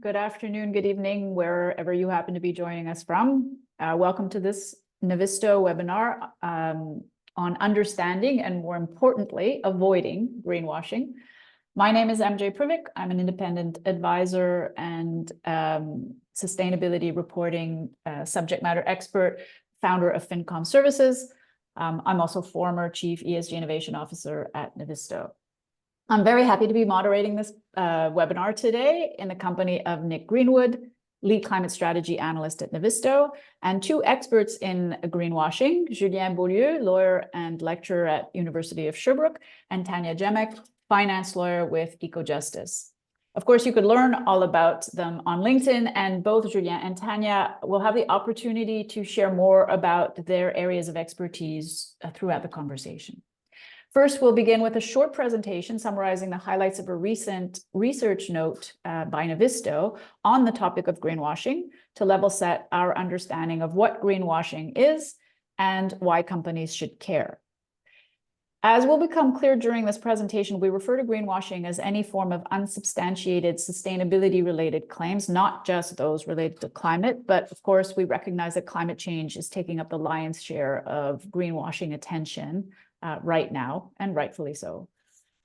good afternoon, good evening, wherever you happen to be joining us from. Welcome to this Navisto webinar on understanding and, more importantly, avoiding greenwashing. My name is MJ Privik. I'm an independent advisor and sustainability reporting subject matter expert, founder of FinCom Services. I'm also former Chief ESG Innovation Officer at Navisto. I'm very happy to be moderating this webinar today in the company of Nick Greenwood, Lead Climate Strategy Analyst at Navisto, and two experts in greenwashing, Julien Beaulieu, lawyer and lecturer at University of Sherbrooke, and Tanya Jemek, finance lawyer with EcoJustice. Of course, you could learn all about them on LinkedIn, and both Julien and Tanya will have the opportunity to share more about their areas of expertise throughout the conversation. First, we'll begin with a short presentation summarizing the highlights of a recent research note by Navisto on the topic of greenwashing to level set our understanding of what greenwashing is and why companies should care. As will become clear during this presentation, we refer to greenwashing as any form of unsubstantiated sustainability-related claims, not just those related to climate, but of course, we recognize that climate change is taking up the lion's share of greenwashing attention right now, and rightfully so.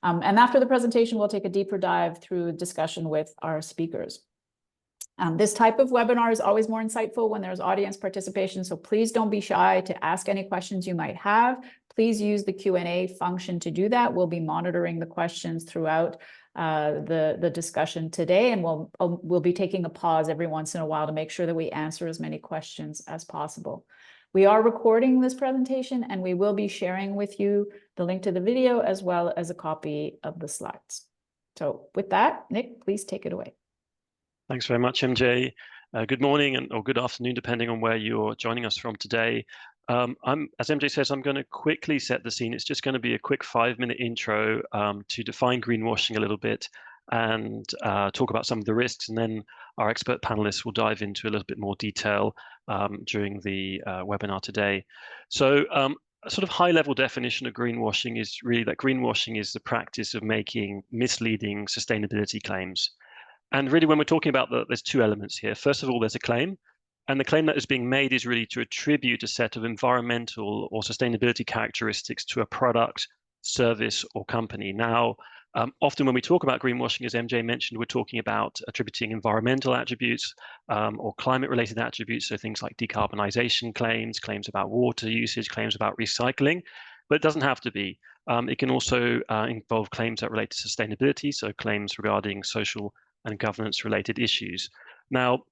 And after the presentation, we'll take a deeper dive through discussion with our speakers. This type of webinar is always more insightful when there's audience participation, so please don't be shy to ask any questions you might have. Please use the Q&A function to do that. We'll be monitoring the questions throughout the discussion today, and we'll be taking a pause every once in a while to make sure that we answer as many questions as possible. We are recording this presentation, and we will be sharing with you the link to the video as well as a copy of the slides. So with that, Nick, please take it away. Thanks very much, MJ. Good morning or good afternoon, depending on where you're joining us from today. As MJ says, I'm going to quickly set the scene. It's just going to be a quick 5-minute intro to define greenwashing a little bit and talk about some of the risks, and then our expert panelists will dive into a little bit more detail during the webinar today. So a sort of high-level definition of greenwashing is really that greenwashing is the practice of making misleading sustainability claims. And really, when we're talking about there's two elements here. First of all, there's a claim, and the claim that is being made is really to attribute a set of environmental or sustainability characteristics to a product, service, or company. Now, often when we talk about greenwashing, as MJ mentioned, we're talking about attributing environmental attributes or climate-related attributes, so things like decarbonization claims, claims about water usage, claims about recycling, but it doesn't have to be. It can also involve claims that relate to sustainability, so claims regarding social and governance-related issues. Now,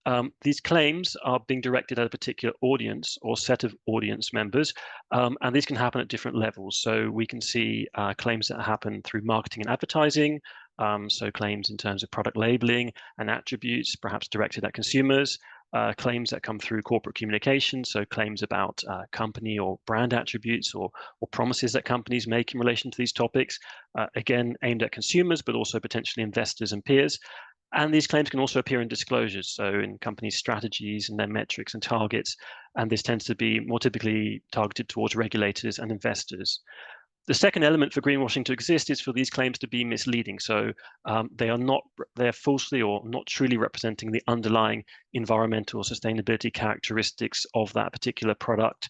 these claims are being directed at a particular audience or set of audience members, and these can happen at different levels. So we can see claims that happen through marketing and advertising, so claims in terms of product labeling and attributes, perhaps directed at consumers, claims that come through corporate communication, so claims about company or brand attributes or promises that companies make in relation to these topics, again, aimed at consumers, but also potentially investors and peers. And these claims can also appear in disclosures, so in companies' strategies and their metrics and targets, and this tends to be more typically targeted towards regulators and investors. The second element for greenwashing to exist is for these claims to be misleading, so they're falsely or not truly representing the underlying environmental or sustainability characteristics of that particular product,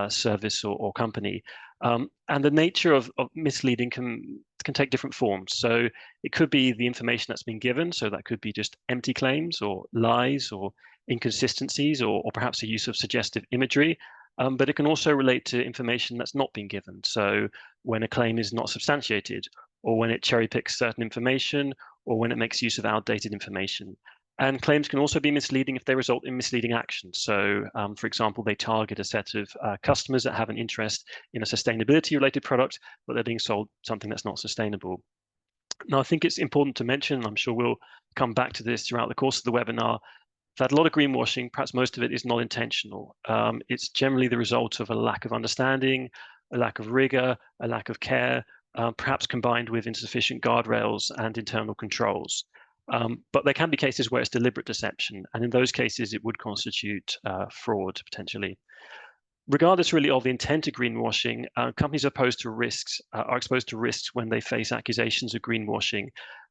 service, or company. And the nature of misleading can take different forms. So it could be the information that's been given, so that could be just empty claims or lies or inconsistencies or perhaps a use of suggestive imagery. But it can also relate to information that's not been given. So when a claim is not substantiated, or when it cherry picks certain information, or when it makes use of outdated information. And claims can also be misleading if they result in misleading actions. So, for example, they target a set of customers that have an interest in a sustainability-related product, but they're being sold something that's not sustainable. Now, I think it's important to mention, I'm sure we'll come back to this throughout the course of the webinar, that a lot of greenwashing, perhaps most of it, is not intentional. It's generally the result of a lack of understanding, a lack of rigor, a lack of care, perhaps combined with insufficient guardrails and internal controls. But there can be cases where it's deliberate deception, and in those cases, it would constitute fraud, potentially. Regardless, really, of the intent of greenwashing, companies are exposed to risks when they face accusations of greenwashing.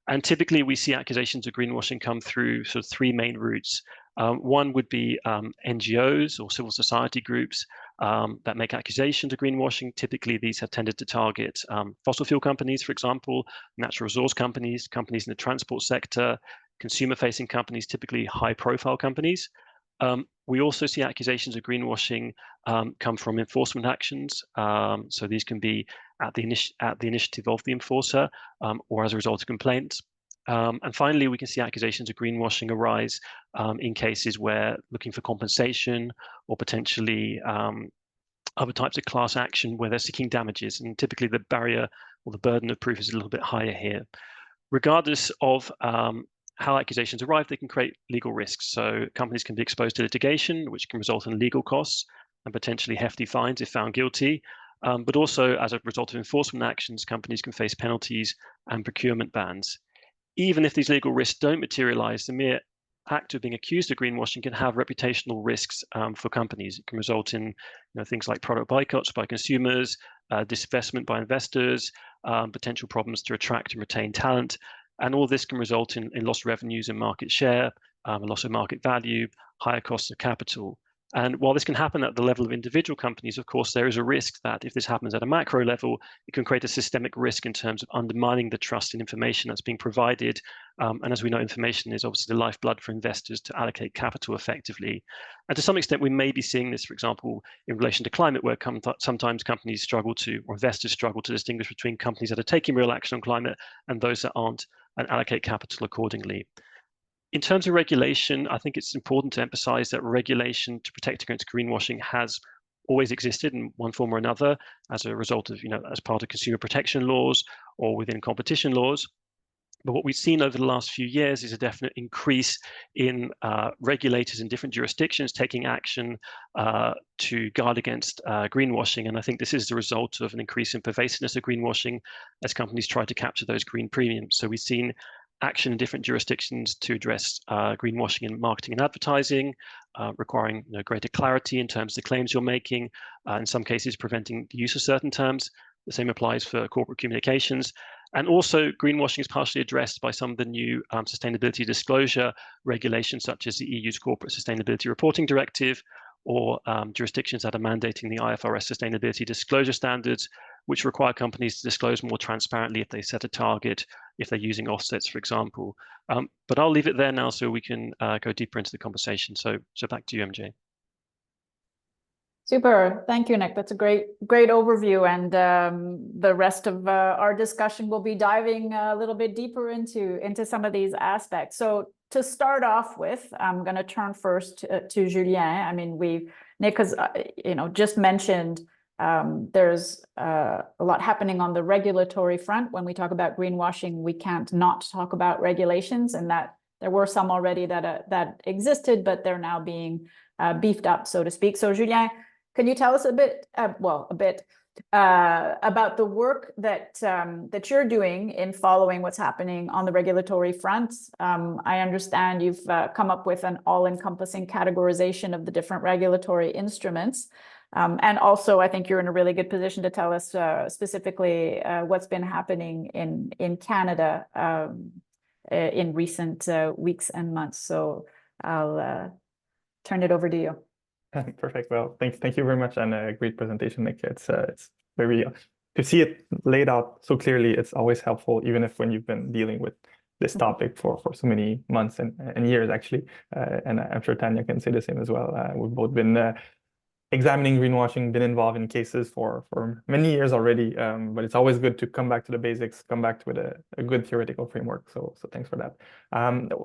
And typically we see accusations of greenwashing come through sort of three main routes. One would be NGOs or civil society groups that make accusations of greenwashing. Typically, these have tended to target fossil fuel companies, for example, natural resource companies, companies in the transport sector, consumer-facing companies, typically high-profile companies. We also see accusations of greenwashing come from enforcement actions. So these can be at the initiative of the enforcer or as a result of complaints. And finally, we can see accusations of greenwashing arise in cases where looking for compensation or potentially other types of class action where they're seeking damages. And typically the barrier or the burden of proof is a little bit higher here. Regardless of how accusations arrive, they can create legal risks. So companies can be exposed to litigation, which can result in legal costs and potentially hefty fines if found guilty. But also, as a result of enforcement actions, companies can face penalties and procurement bans. Even if these legal risks don't materialize, the mere act of being accused of greenwashing can have reputational risks for companies. It can result in things like product boycotts by consumers, disinvestment by investors, potential problems to attract and retain talent. And all this can result in lost revenues and market share, loss of market value, higher costs of capital. And while this can happen at the level of individual companies, of course, there is a risk that if this happens at a macro level, it can create a systemic risk in terms of undermining the trust in information that's being provided. And as we know, information is obviously the lifeblood for investors to allocate capital effectively. And to some extent, we may be seeing this, for example, in relation to climate, where sometimes companies struggle to, or investors struggle to distinguish between companies that are taking real action on climate and those that aren't, and allocate capital accordingly. In terms of regulation, I think it's important to emphasize that regulation to protect against greenwashing has always existed in one form or another as a result of, as part of consumer protection laws or within competition laws. But what we've seen over the last few years is a definite increase in regulators in different jurisdictions taking action to guard against greenwashing. And I think this is the result of an increase in pervasiveness of greenwashing as companies try to capture those green premiums. So we've seen action in different jurisdictions to address greenwashing in marketing and advertising, requiring greater clarity in terms of the claims you're making, in some cases preventing the use of certain terms. The same applies for corporate communications. And also greenwashing is partially addressed by some of the new sustainability disclosure regulations, such as the EU's Corporate Sustainability Reporting Directive, or jurisdictions that are mandating the IFRS sustainability disclosure standards, which require companies to disclose more transparently if they set a target, if they're using offsets, for example. But I'll leave it there now so we can go deeper into the conversation. So back to you, MJ. Super. Thank you, Nick. That's a great overview. And the rest of our discussion will be diving a little bit deeper into some of these aspects. So to start off with, I'm going to turn first to Julien. I mean, Nick has just mentioned there's a lot happening on the regulatory front. When we talk about greenwashing, we can't not talk about regulations, and that there were some already that existed, but they're now being beefed up, so to speak. So Julien, can you tell us a bit about the work that you're doing in following what's happening on the regulatory front? I understand you've come up with an all-encompassing categorization of the different regulatory instruments. And also, I think you're in a really good position to tell us specifically what's been happening in Canada in recent weeks and months. So I'll turn it over to you. Perfect. Well, thank you very much, and a great presentation, Nick. It's very to see it laid out so clearly. It's always helpful, even if when you've been dealing with this topic for so many months and years, actually. And I'm sure Tanya can say the same as well. We've both been examining greenwashing, been involved in cases for many years already, but it's always good to come back to the basics, come back with a good theoretical framework. So thanks for that.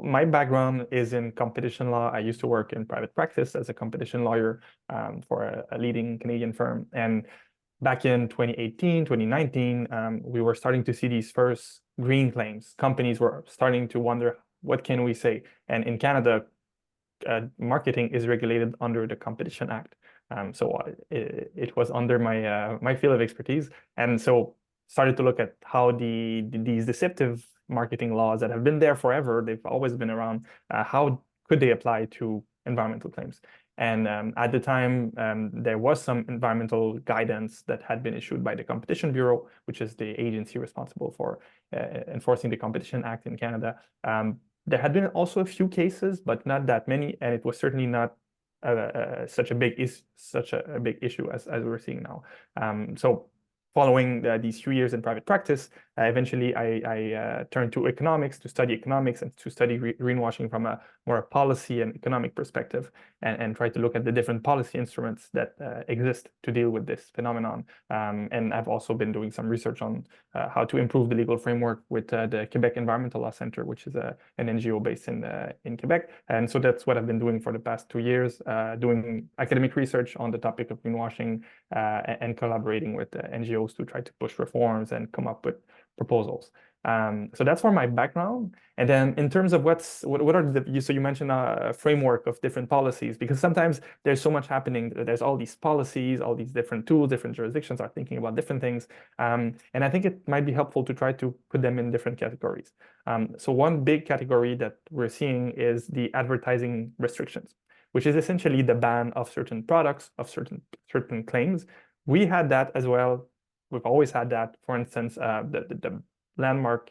My background is in competition law. I used to work in private practice as a competition lawyer for a leading Canadian firm. And back in 2018, 2019, we were starting to see these first green claims. Companies were starting to wonder, what can we say? And in Canada, marketing is regulated under the Competition Act. So it was under my field of expertise, and so started to look at how these deceptive marketing laws that have been there forever, they've always been around, how could they apply to environmental claims? And at the time, there was some environmental guidance that had been issued by the Competition Bureau, which is the agency responsible for enforcing the Competition Act in Canada. There had been also a few cases, but not that many, and it was certainly not such a big issue as we're seeing now. So following these few years in private practice, eventually I turned to economics to study economics and to study greenwashing from a more policy and economic perspective, and try to look at the different policy instruments that exist to deal with this phenomenon. And I've also been doing some research on how to improve the legal framework with the Quebec Environmental Law Center, which is an NGO based in Quebec. And so that's what I've been doing for the past 2 years, doing academic research on the topic of greenwashing and collaborating with NGOs to try to push reforms and come up with proposals. So that's for my background. And then in terms of what are so you mentioned a framework of different policies, because sometimes there's so much happening. There's all these policies, all these different tools, different jurisdictions are thinking about different things. And I think it might be helpful to try to put them in different categories. So one big category that we're seeing is the advertising restrictions, which is essentially the ban of certain products, of certain claims. We had that as well. We've always had that. For instance, the landmark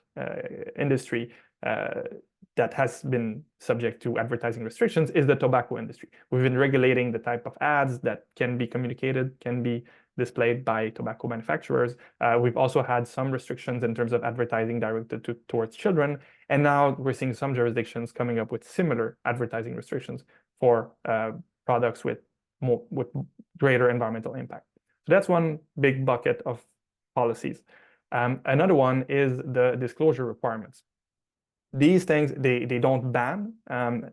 industry that has been subject to advertising restrictions is the tobacco industry. We've been regulating the type of ads that can be communicated, can be displayed by tobacco manufacturers. We've also had some restrictions in terms of advertising directed towards children. And now we're seeing some jurisdictions coming up with similar advertising restrictions for products with greater environmental impact. So that's one big bucket of policies. Another one is the disclosure requirements. These things, they don't ban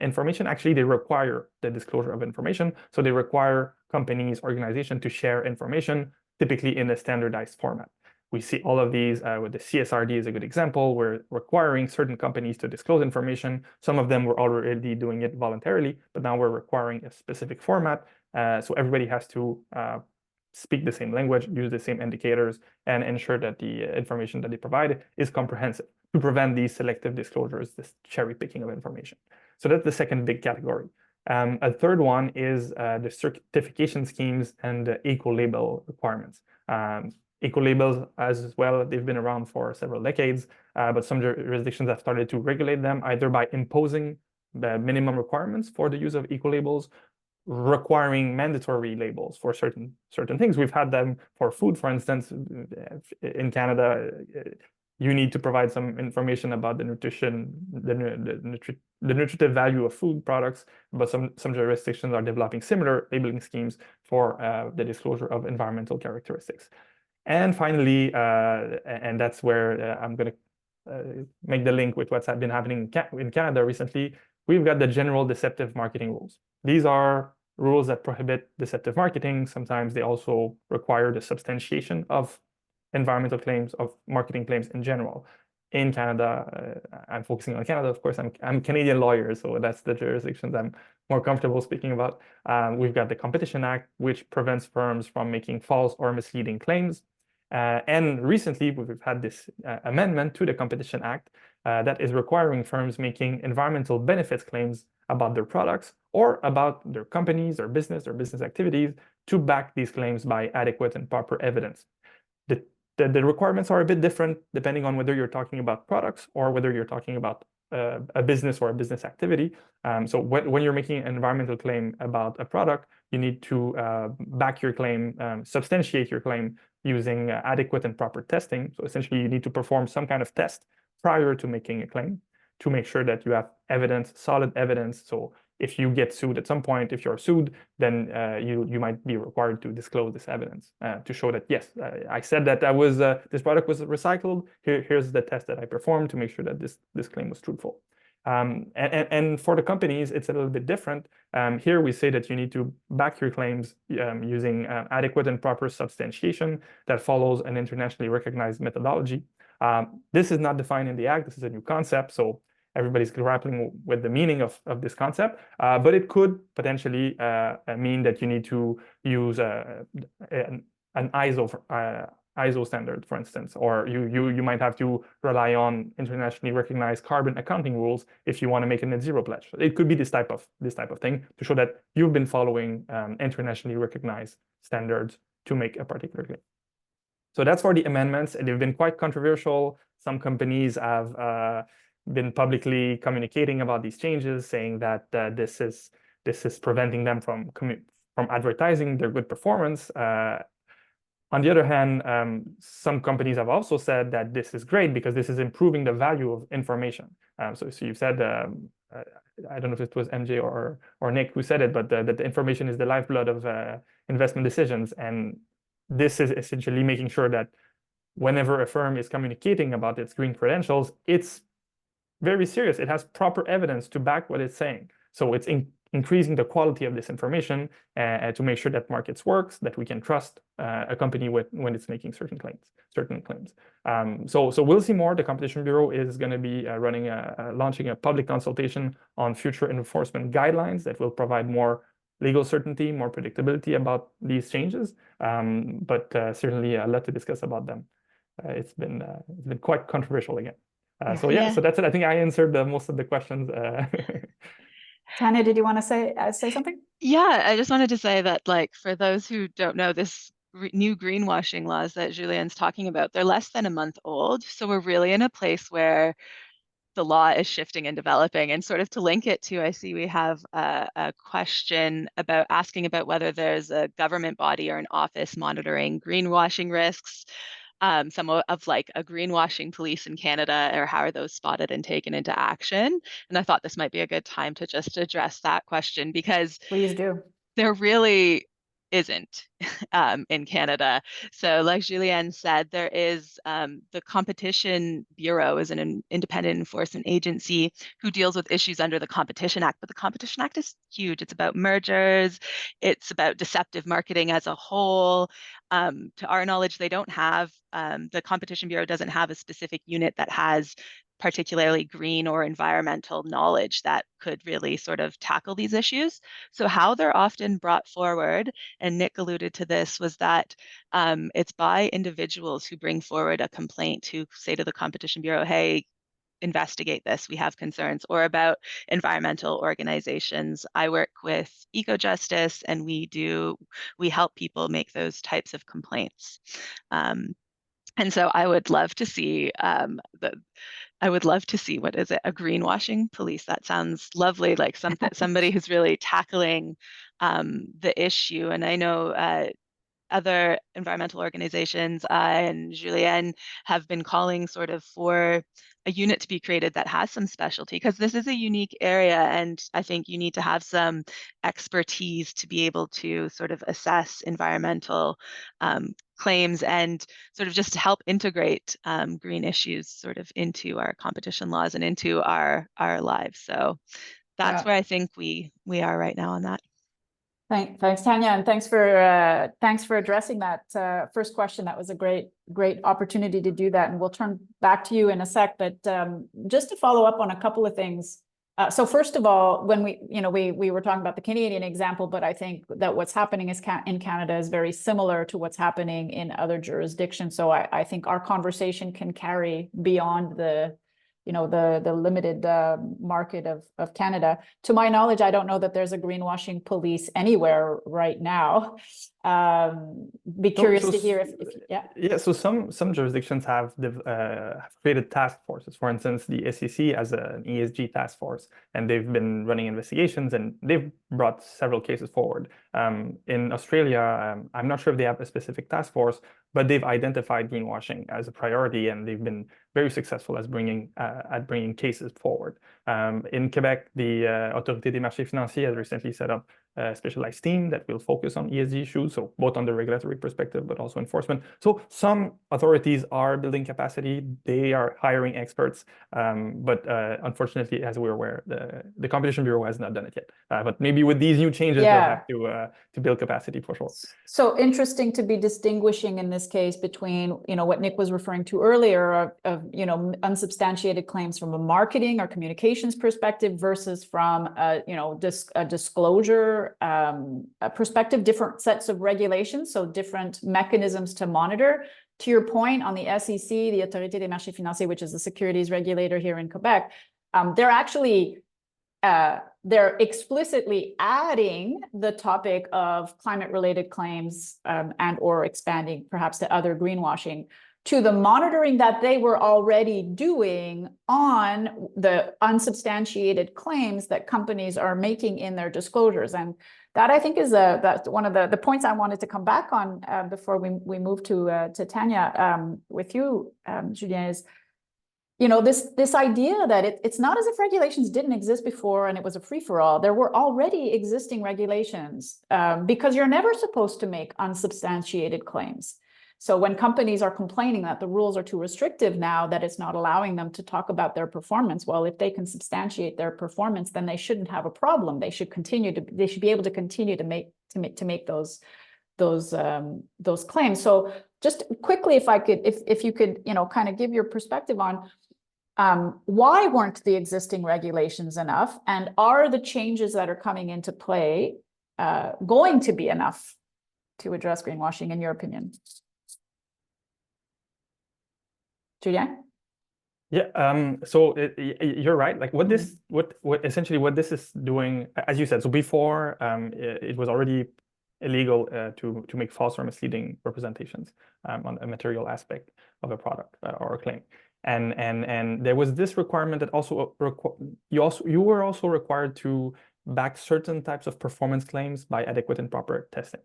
information. Actually, they require the disclosure of information. So they require companies, organizations to share information, typically in a standardized format. We see all of these with the CSRD is a good example. We're requiring certain companies to disclose information. Some of them were already doing it voluntarily, but now we're requiring a specific format. So everybody has to speak the same language, use the same indicators, and ensure that the information that they provide is comprehensive to prevent these selective disclosures, this cherry picking of information. So that's the second big category. A third one is the certification schemes and the eco-label requirements. Eco-labels as well, they've been around for several decades, but some jurisdictions have started to regulate them either by imposing the minimum requirements for the use of eco-labels, requiring mandatory labels for certain things. We've had them for food, for instance. In Canada, you need to provide some information about the nutrition, the nutritive value of food products, but some jurisdictions are developing similar labeling schemes for the disclosure of environmental characteristics. And finally, and that's where I'm going to make the link with what's been happening in Canada recently, we've got the general deceptive marketing rules. These are rules that prohibit deceptive marketing. Sometimes they also require the substantiation of environmental claims, of marketing claims in general. In Canada, I'm focusing on Canada, of course. I'm a Canadian lawyer, so that's the jurisdictions I'm more comfortable speaking about. We've got the Competition Act, which prevents firms from making false or misleading claims. And recently, we've had this amendment to the Competition Act that is requiring firms making environmental benefits claims about their products or about their companies or business activities to back these claims by adequate and proper evidence. The requirements are a bit different depending on whether you're talking about products or whether you're talking about a business or a business activity. So when you're making an environmental claim about a product, you need to back your claim, substantiate your claim using adequate and proper testing. So essentially, you need to perform some kind of test prior to making a claim to make sure that you have evidence, solid evidence. So if you get sued at some point, if you're sued, then you might be required to disclose this evidence to show that, yes, I said that this product was recycled. Here's the test that I performed to make sure that this claim was truthful. And for the companies, it's a little bit different. Here we say that you need to back your claims using adequate and proper substantiation that follows an internationally recognized methodology. This is not defined in the Act. This is a new concept, so everybody's grappling with the meaning of this concept, but it could potentially mean that you need to use an ISO standard, for instance, or you might have to rely on internationally recognized carbon accounting rules if you want to make a net zero pledge. It could be this type of thing to show that you've been following internationally recognized standards to make a particular claim. So that's for the amendments, and they've been quite controversial. Some companies have been publicly communicating about these changes, saying that this is preventing them from advertising their good performance. On the other hand, some companies have also said that this is great because this is improving the value of information. So you've said, I don't know if it was MJ or Nick who said it, but that the information is the lifeblood of investment decisions. And this is essentially making sure that whenever a firm is communicating about its green credentials, it's very serious. It has proper evidence to back what it's saying. So it's increasing the quality of this information to make sure that markets works, that we can trust a company when it's making certain claims. So we'll see more. The Competition Bureau is going to be launching a public consultation on future enforcement guidelines that will provide more legal certainty, more predictability about these changes. But certainly a lot to discuss about them. It's been quite controversial again. So that's it. I think I answered most of the questions. Tanya, did you want to say something? Yeah, I just wanted to say that, like, for those who don't know, this new greenwashing laws that Julien's talking about, they're less than a month old. So we're really in a place where the law is shifting and developing. And sort of to link it to, I see we have a question asking about whether there's a government body or an office monitoring greenwashing risks. Some of like a greenwashing police in Canada, or how are those spotted and taken into action? And I thought this might be a good time to just address that question, because please do. There really isn't in Canada. So like Julien said, there is the Competition Bureau is an independent enforcement agency who deals with issues under the Competition Act. But the Competition Act is huge. It's about mergers. It's about deceptive marketing as a whole. To our knowledge, they don't have, the Competition Bureau doesn't have a specific unit that has particularly green or environmental knowledge that could really sort of tackle these issues. So how they're often brought forward, and Nick alluded to this, was that it's by individuals who bring forward a complaint to say to the Competition Bureau, hey, investigate this, we have concerns, or about environmental organizations. I work with EcoJustice, and we help people make those types of complaints. And so I would love to see what is it, a greenwashing police. That sounds lovely, like somebody who's really tackling the issue. And I know other environmental organizations and Julien have been calling sort of for a unit to be created that has some specialty, because this is a unique area, and I think you need to have some expertise to be able to sort of assess environmental claims and sort of just to help integrate green issues sort of into our competition laws and into our lives. So that's where I think we are right now on that. Thanks, Tanya, and thanks for addressing that first question. That was a great opportunity to do that, and we'll turn back to you in a sec. But just to follow up on a couple of things. So first of all, when we were talking about the Canadian example, but I think that what's happening in Canada is very similar to what's happening in other jurisdictions. So I think our conversation can carry beyond the limited market of Canada. To my knowledge, I don't know that there's a greenwashing police anywhere right now. Be curious to hear if So some jurisdictions have created task forces. For instance, the SEC has an ESG task force, and they've been running investigations, and they've brought several cases forward. In Australia, I'm not sure if they have a specific task force, but they've identified greenwashing as a priority, and they've been very successful at bringing cases forward. In Quebec, the Autorité des marchés financiers has recently set up a specialized team that will focus on ESG issues, so both on the regulatory perspective, but also enforcement. So some authorities are building capacity, they are hiring experts, but unfortunately, as we're aware, the Competition Bureau has not done it yet. But maybe with these new changes, they'll have to build capacity for sure. So interesting to be distinguishing in this case between, what Nick was referring to earlier of unsubstantiated claims from a marketing or communications perspective versus from a disclosure perspective, different sets of regulations, so different mechanisms to monitor. to your point on the SEC, the Autorité des Marchés Financiers, which is the securities regulator here in Quebec, they're actually they're explicitly adding the topic of climate-related claims and or expanding perhaps to other greenwashing to the monitoring that they were already doing on the unsubstantiated claims that companies are making in their disclosures. And that, I think, is that's one of the points I wanted to come back on before we move to Tanya with you, Julien, is, you know, this idea that it's not as if regulations didn't exist before and it was a free-for-all. There were already existing regulations because you're never supposed to make unsubstantiated claims. So when companies are complaining that the rules are too restrictive now, that it's not allowing them to talk about their performance, well, if they can substantiate their performance, then they shouldn't have a problem. They should be able to continue to make those claims. So just quickly, if you could, you know, kind of give your perspective on why weren't the existing regulations enough, and are the changes that are coming into play going to be enough to address greenwashing, in your opinion? Julien? Yeah, so you're right. Like what essentially what this is doing, as you said, so before it was already illegal to make false or misleading representations on a material aspect of a product or a claim. And there was this requirement that also you were also required to back certain types of performance claims by adequate and proper testing.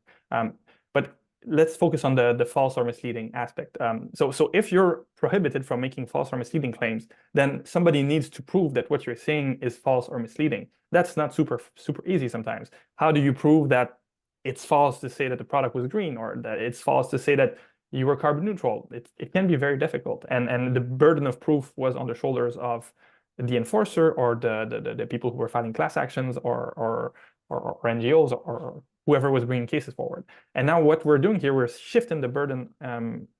But let's focus on the false or misleading aspect. So if you're prohibited from making false or misleading claims, then somebody needs to prove that what you're saying is false or misleading. That's not super easy sometimes. How do you prove that it's false to say that the product was green, or that it's false to say that you were carbon neutral? It can be very difficult, and the burden of proof was on the shoulders of the enforcer or the people who were filing class actions or NGOs or whoever was bringing cases forward. And now what we're doing here, we're shifting the burden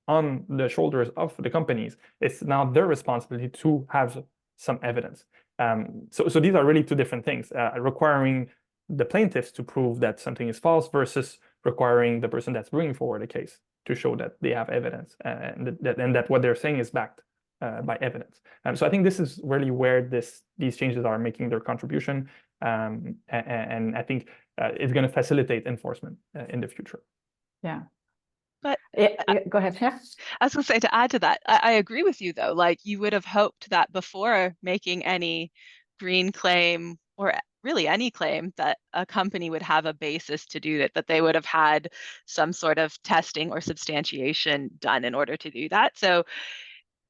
on the shoulders of the companies. It's now their responsibility to have some evidence. So these are really two different things, requiring the plaintiffs to prove that something is false versus requiring the person that's bringing forward a case to show that they have evidence and that what they're saying is backed by evidence. So I think this is really where these changes are making their contribution. And I think it's going to facilitate enforcement in the future. Yeah. But go ahead. Yeah. I was going to say, to add to that, I agree with you, though. Like, you would have hoped that before making any green claim, or really any claim, that a company would have a basis to do that they would have had some sort of testing or substantiation done in order to do that. So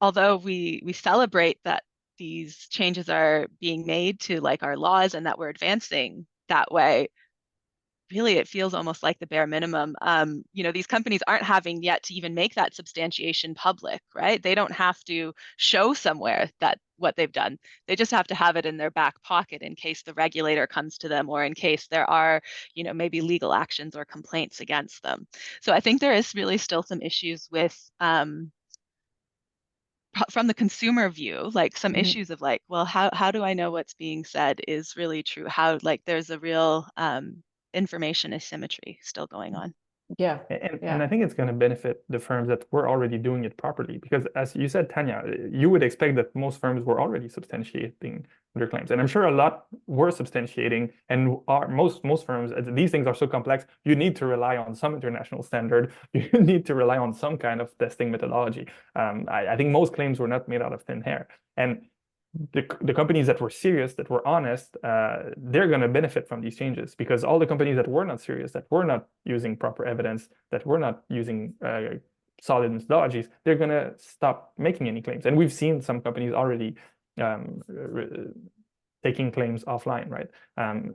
although we celebrate that these changes are being made to, like, our laws and that we're advancing that way, really it feels almost like the bare minimum. You know, these companies aren't having yet to even make that substantiation public, right? They don't have to show somewhere that what they've done. They just have to have it in their back pocket in case the regulator comes to them, or in case there are, you know, maybe legal actions or complaints against them. So I think there is really still some issues with from the consumer view, like some issues of, like, well, how do I know what's being said is really true? How, like, there's a real information asymmetry still going on. Yeah. And I think it's going to benefit the firms that were already doing it properly, because as you said, Tanya, you would expect that most firms were already substantiating their claims, and I'm sure a lot were substantiating, and most firms, these things are so complex, you need to rely on some international standard, you need to rely on some kind of testing methodology. I think most claims were not made out of thin air, and the companies that were serious, that were honest, they're going to benefit from these changes, because all the companies that were not serious, that were not using proper evidence, that were not using solid methodologies, they're going to stop making any claims. And we've seen some companies already taking claims offline, right?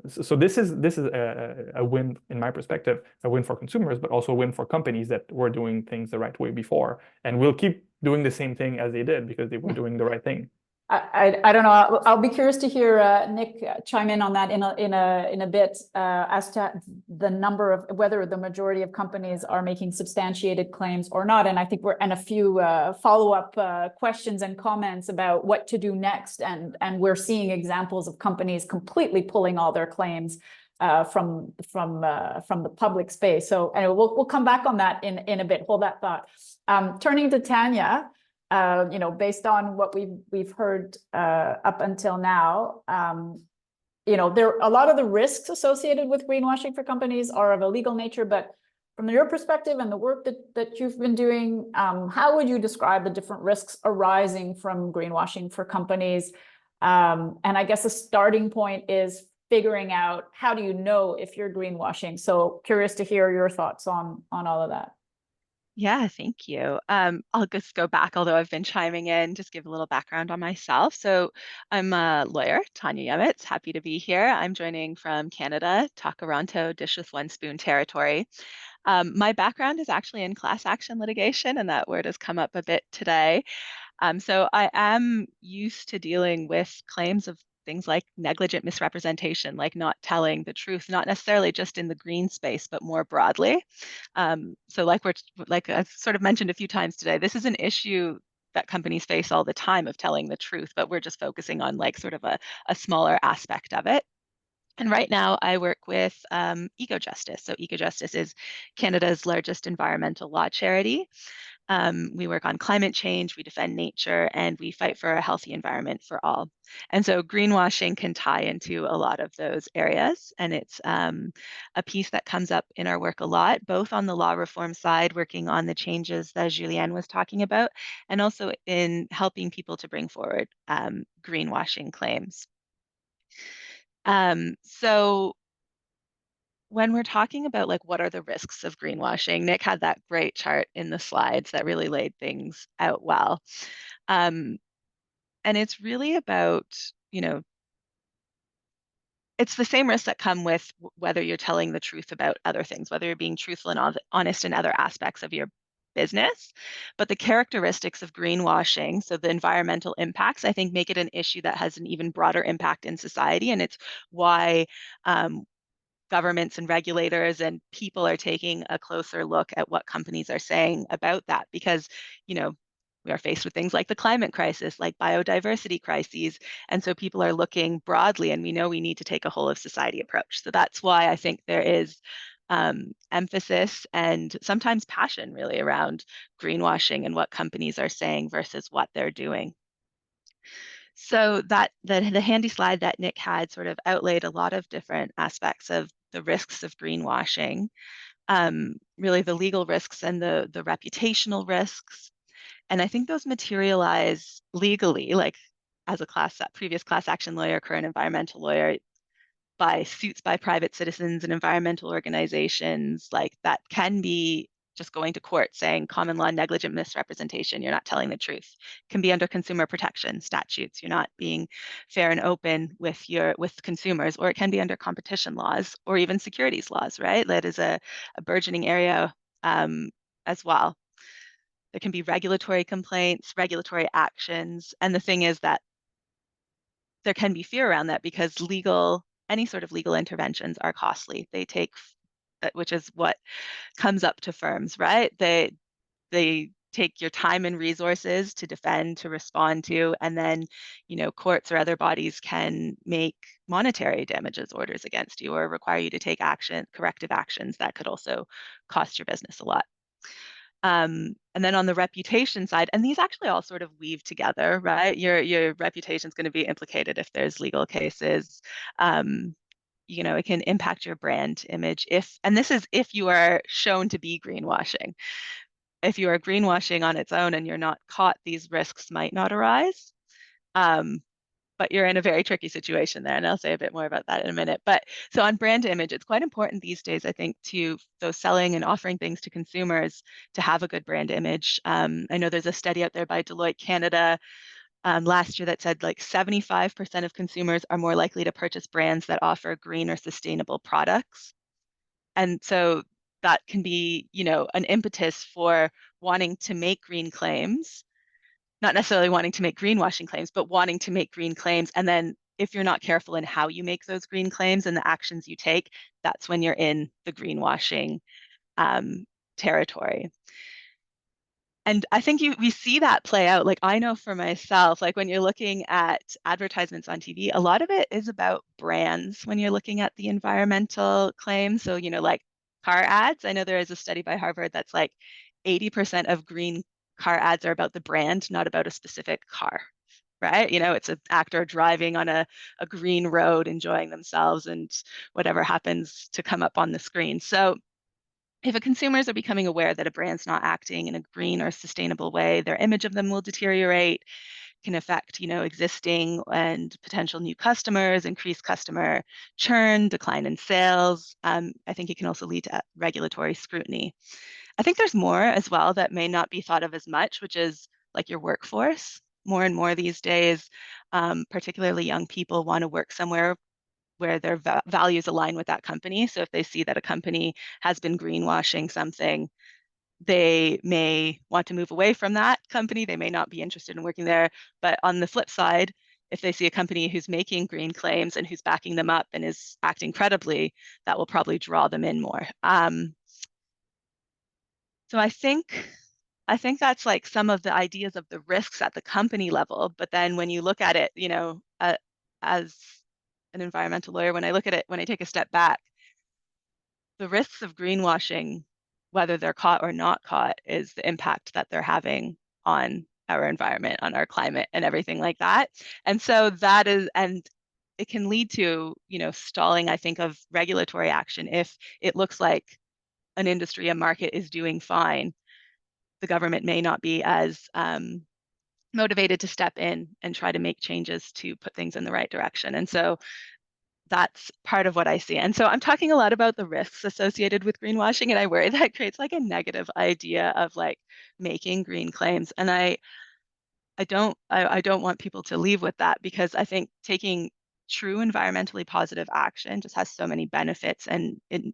So this is a win, in my perspective, a win for consumers, but also a win for companies that were doing things the right way before, and will keep doing the same thing as they did because they were doing the right thing. I don't know. I'll be curious to hear Nick chime in on that in a bit as to the number of, whether the majority of companies are making substantiated claims or not. And I think and a few follow-up questions and comments about what to do next. And we're seeing examples of companies completely pulling all their claims from the public space. So anyway, we'll come back on that in a bit. Hold that thought. Turning to Tanya, based on what we've heard up until now, there a lot of the risks associated with greenwashing for companies are of a legal nature, but from your perspective and the work that you've been doing, how would you describe the different risks arising from greenwashing for companies? And I guess a starting point is figuring out, how do you know if you're greenwashing? So curious to hear your thoughts on all of that. Yeah, thank you. I'll just go back, although I've been chiming in, just give a little background on myself. So I'm a lawyer, Tanya Yemitz, happy to be here. I'm joining from Canada, Takaranto, dish with one spoon territory. My background is actually in class action litigation, and that word has come up a bit today. So I am used to dealing with claims of things like negligent misrepresentation, like not telling the truth, not necessarily just in the green space, but more broadly. So like I've sort of mentioned a few times today, this is an issue that companies face all the time of telling the truth, but we're just focusing on like sort of a smaller aspect of it. And right now I work with EcoJustice. So EcoJustice is Canada's largest environmental law charity. We work on climate change, we defend nature, and we fight for a healthy environment for all. And so greenwashing can tie into a lot of those areas. And it's a piece that comes up in our work a lot, both on the law reform side, working on the changes that Julianne was talking about, and also in helping people to bring forward greenwashing claims. So when we're talking about like what are the risks of greenwashing, Nick had that great chart in the slides that really laid things out well. And it's really about, it's the same risks that come with whether you're telling the truth about other things, whether you're being truthful and honest in other aspects of your business. But the characteristics of greenwashing, so the environmental impacts, I think make it an issue that has an even broader impact in society. And it's why governments and regulators and people are taking a closer look at what companies are saying about that, because we are faced with things like the climate crisis, like biodiversity crises, and so people are looking broadly, and we know we need to take a whole of society approach. So that's why I think there is emphasis and sometimes passion really around greenwashing and what companies are saying versus what they're doing. So that the handy slide that Nick had sort of outlaid a lot of different aspects of the risks of greenwashing, really the legal risks and the reputational risks. And I think those materialize legally, like as a previous class action lawyer, current environmental lawyer, by suits by private citizens and environmental organizations, like that can be just going to court saying common law negligent misrepresentation, you're not telling the truth. Can be under consumer protection statutes, you're not being fair and open with consumers, or it can be under competition laws or even securities laws, right? That is a burgeoning area as well. There can be regulatory complaints, regulatory actions, and the thing is that there can be fear around that because any sort of legal interventions are costly. They take, which is what comes up to firms, right? They take your time and resources to defend, to respond to, and then, courts or other bodies can make monetary damages orders against you or require you to take corrective actions that could also cost your business a lot. And then on the reputation side, and these actually all sort of weave together, right? Your reputation is going to be implicated if there's legal cases. It can impact your brand image and this is if you are shown to be greenwashing. If you are greenwashing on its own and you're not caught, these risks might not arise. But you're in a very tricky situation there, and I'll say a bit more about that in a minute. But so on brand image, it's quite important these days, I think, to those selling and offering things to consumers to have a good brand image. I know there's a study out there by Deloitte Canada last year that said like 75% of consumers are more likely to purchase brands that offer green or sustainable products. And so that can be, an impetus for wanting to make green claims, not necessarily wanting to make greenwashing claims, but wanting to make green claims. And then if you're not careful in how you make those green claims and the actions you take, that's when you're in the greenwashing territory. And I think we see that play out. Like, I know for myself, like when you're looking at advertisements on TV, a lot of it is about brands when you're looking at the environmental claims. So, like car ads. I know there is a study by Harvard that's like 80% of green car ads are about the brand, not about a specific car, right? It's an actor driving on a green road, enjoying themselves, and whatever happens to come up on the screen. So if a consumers are becoming aware that a brand's not acting in a green or sustainable way, their image of them will deteriorate, can affect, existing and potential new customers, increase customer churn, decline in sales. I think it can also lead to regulatory scrutiny. I think there's more as well that may not be thought of as much, which is like your workforce. More and more these days, particularly young people want to work somewhere where their values align with that company. So if they see that a company has been greenwashing something, they may want to move away from that company. They may not be interested in working there. But on the flip side, if they see a company who's making green claims and who's backing them up and is acting credibly, that will probably draw them in more. So I think that's like some of the ideas of the risks at the company level. But then when you look at it, as an environmental lawyer, when I look at it, when I take a step back, the risks of greenwashing, whether they're caught or not caught, is the impact that they're having on our environment, on our climate, and everything like that. And so that is, and it can lead to, stalling, I think, of regulatory action. If it looks like an industry, a market is doing fine, the government may not be as motivated to step in and try to make changes to put things in the right direction. And so that's part of what I see. And so I'm talking a lot about the risks associated with greenwashing, and I worry that creates like a negative idea of like making green claims. And I don't want people to leave with that, because I think taking true environmentally positive action just has so many benefits, and then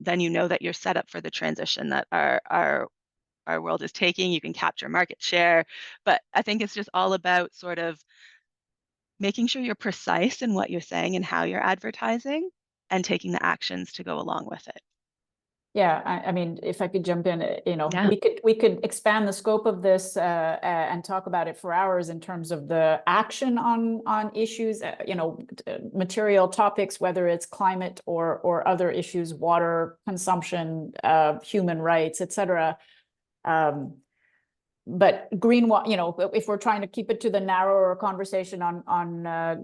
that you're set up for the transition that our world is taking. You can capture market share, but I think it's just all about sort of making sure you're precise in what you're saying and how you're advertising, and taking the actions to go along with it. Yeah, I mean, if I could jump in, Yeah. we could expand the scope of this and talk about it for hours in terms of the action on issues, material topics, whether it's climate or other issues, water consumption, human rights, etc. But if we're trying to keep it to the narrower conversation on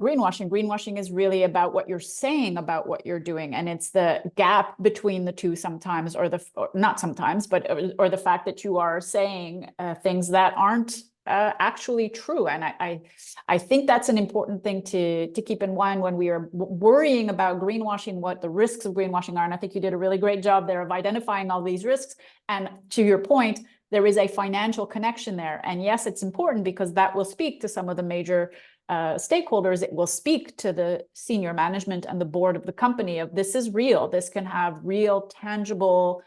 greenwashing is really about what you're saying about what you're doing, and it's the gap between the two sometimes, or not sometimes, but or the fact that you are saying things that aren't actually true. And I think that's an important thing to keep in mind when we are worrying about greenwashing, what the risks of greenwashing are. And I think you did a really great job there of identifying all these risks. And to your point, there is a financial connection there. And yes, it's important because that will speak to some of the major stakeholders. It will speak to the senior management and the board of the company of this is real. This can have real, tangible,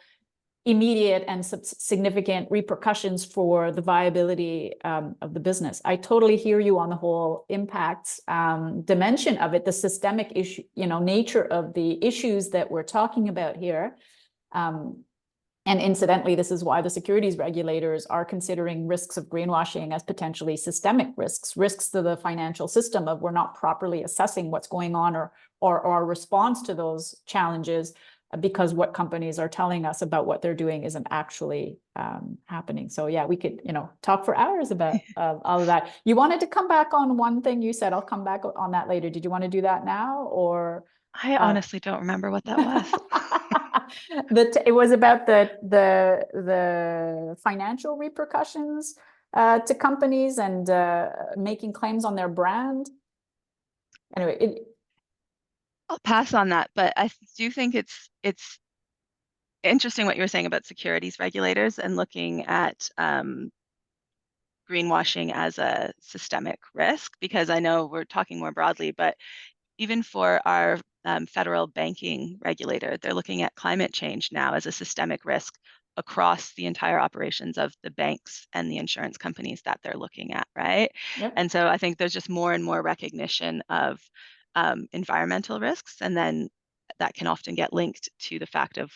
immediate and significant repercussions for the viability of the business. I totally hear you on the whole impacts dimension of it, the systemic issue, nature of the issues that we're talking about here. And incidentally, this is why the securities regulators are considering risks of greenwashing as potentially systemic risks to the financial system of we're not properly assessing what's going on or our response to those challenges, because what companies are telling us about what they're doing isn't actually happening. So yeah, we could, talk for hours about all of that. You wanted to come back on one thing you said. I'll come back on that later. Did you want to do that now, or? I honestly don't remember what that was. It was about the financial repercussions to companies and making claims on their brand. Anyway, I'll pass on that, but I do think it's interesting what you were saying about securities regulators and looking at greenwashing as a systemic risk, because I know we're talking more broadly, but even for our federal banking regulator, they're looking at climate change now as a systemic risk across the entire operations of the banks and the insurance companies that they're looking at, right? Yep. And so I think there's just more and more recognition of environmental risks, and then that can often get linked to the fact of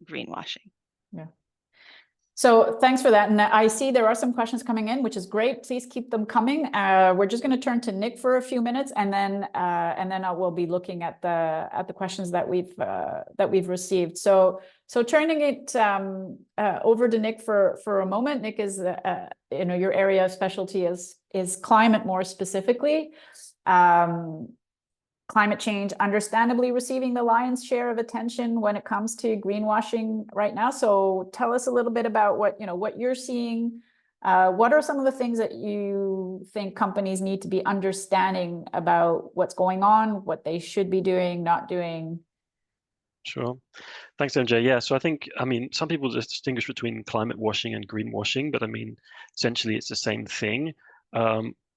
greenwashing. Yeah. So thanks for that. And I see there are some questions coming in, which is great. Please keep them coming. We're just going to turn to Nick for a few minutes, and then I will be looking at the questions that we've received. So turning it over to Nick for a moment. Nick is your area of specialty is climate more specifically. Climate change understandably receiving the lion's share of attention when it comes to greenwashing right now. So tell us a little bit about what you're seeing. What are some of the things that you think companies need to be understanding about what's going on, what they should be doing, not doing? Sure. Thanks, MJ. Yeah, so I mean, some people just distinguish between climate washing and greenwashing, but I mean, essentially it's the same thing.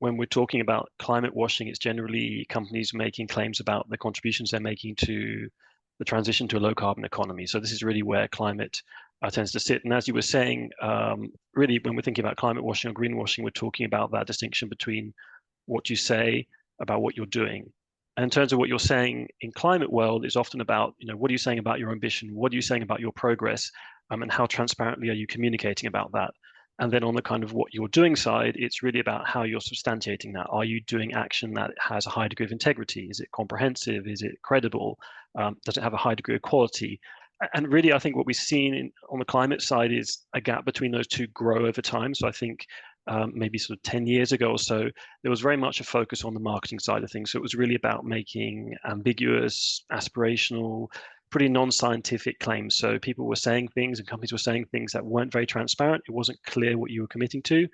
When we're talking about climate washing, it's generally companies making claims about the contributions they're making to the transition to a low carbon economy. So this is really where climate tends to sit. And as you were saying, really, when we're thinking about climate washing or greenwashing, we're talking about that distinction between what you say about what you're doing. And in terms of what you're saying in climate world, is often about, what are you saying about your ambition? What are you saying about your progress? And how transparently are you communicating about that? And then on the kind of what you're doing side, it's really about how you're substantiating that. Are you doing action that has a high degree of integrity? Is it comprehensive? Is it credible? Does it have a high degree of quality? And really, I think what we've seen on the climate side is a gap between those two grow over time. So I think maybe sort of 10 years ago or so, there was very much a focus on the marketing side of things. So it was really about making ambiguous, aspirational, pretty non-scientific claims. So people were saying things and companies were saying things that weren't very transparent. It wasn't clear what you were committing to.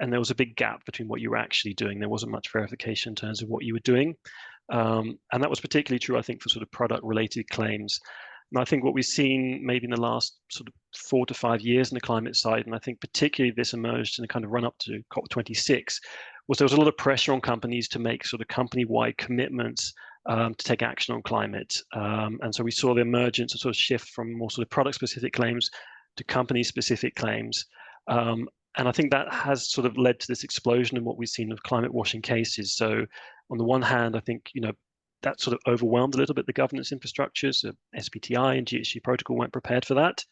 And there was a big gap between what you were actually doing. There wasn't much verification in terms of what you were doing. And that was particularly true, I think, for sort of product-related claims. And I think what we've seen maybe in the last sort of 4 to 5 years in the climate side, and I think particularly this emerged in the kind of run up to COP26, was there was a lot of pressure on companies to make sort of company-wide commitments to take action on climate. And so we saw the emergence of sort of shift from more sort of product-specific claims to company-specific claims. And I think that has sort of led to this explosion in what we've seen of climate washing cases. So on the one hand, I think, that sort of overwhelmed a little bit the governance infrastructures. SBTI and GHG protocol weren't prepared for that.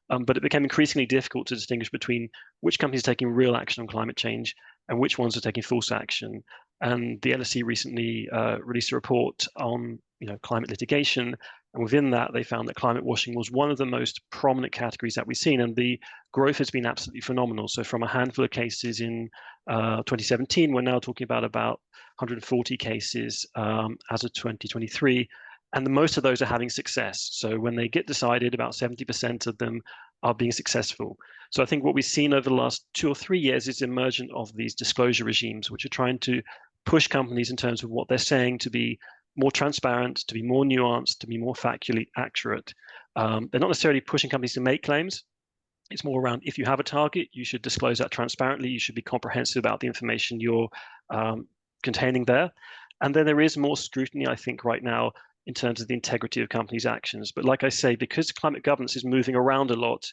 But it became increasingly difficult to distinguish between which companies are taking real action on climate change and which ones are taking false action. And the LSE recently released a report on climate litigation. And within that, they found that climate washing was one of the most prominent categories that we've seen. And the growth has been absolutely phenomenal. So from a handful of cases in 2017, we're now talking about 140 cases as of 2023. And most of those are having success. So when they get decided, about 70% of them are being successful. So I think what we've seen over the last 2 or 3 years is the emergence of these disclosure regimes, which are trying to push companies in terms of what they're saying to be more transparent, to be more nuanced, to be more factually accurate. They're not necessarily pushing companies to make claims. It's more around, if you have a target, you should disclose that transparently. You should be comprehensive about the information you're containing there. And then there is more scrutiny, I think, right now in terms of the integrity of companies' actions. But like I say, because climate governance is moving around a lot,